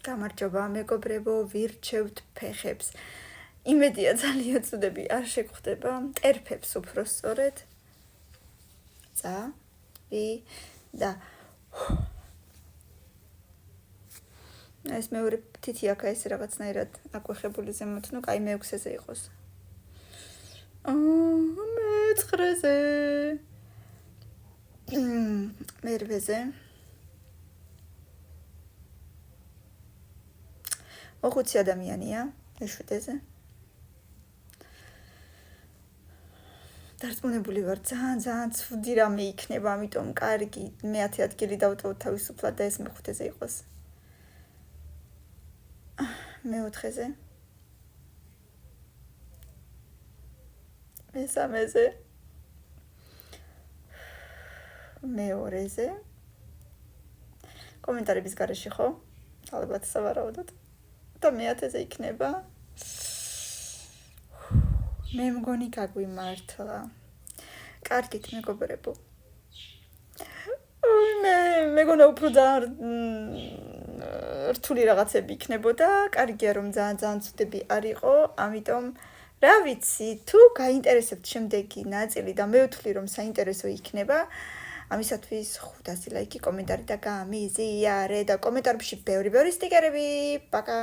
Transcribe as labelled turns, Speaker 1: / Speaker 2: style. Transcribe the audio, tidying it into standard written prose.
Speaker 1: გამარჯობა მეგობრებო, ვირჩევთ ფეხებს. იმედია ძალიან ცუდები არ შეგხვდება, მტერფებს უფრო სწორედ. და ეს მეორე თითი აქა ეს რაღაცნაირად აკვეხებული ზემოთ, ნუ კაი მე-6-ზე იყოს. მე-9-ზე. მე-8-ზე. ოხუცი ადამიანია, მე-7-ზე. დარწმუნებული ვარ, ძალიან ცუდი რამე იქნება, ამიტომ კარგი, მე-10 ადგილი დავტოვოთ თავისუფლად და ეს მე-5-ზე იყოს. მე-4-ზე. მე-3-ზე. მე-2-ზე. კომენტარების გარეშე ხო? ალბათ სავარაუდოდ. და მე-10-ზე იქნება. მე მგონი გაგვიმართლა. კარგით მეგობრებო. მე მგონა უფრო რთული რაღაცები იქნებოდა, კარგია რომ ძალიან ცუდები არ იყო, ამიტომ რა ვიცი, თუ გაინტერესებთ შემდეგი ნაწილი და მე ვთვლი რომ საინტერესო იქნება, ამისათვის 500 ლაიქი, კომენტარი და გამიზიარე და კომენტარებში ბევრი სტიკერები. პაკა.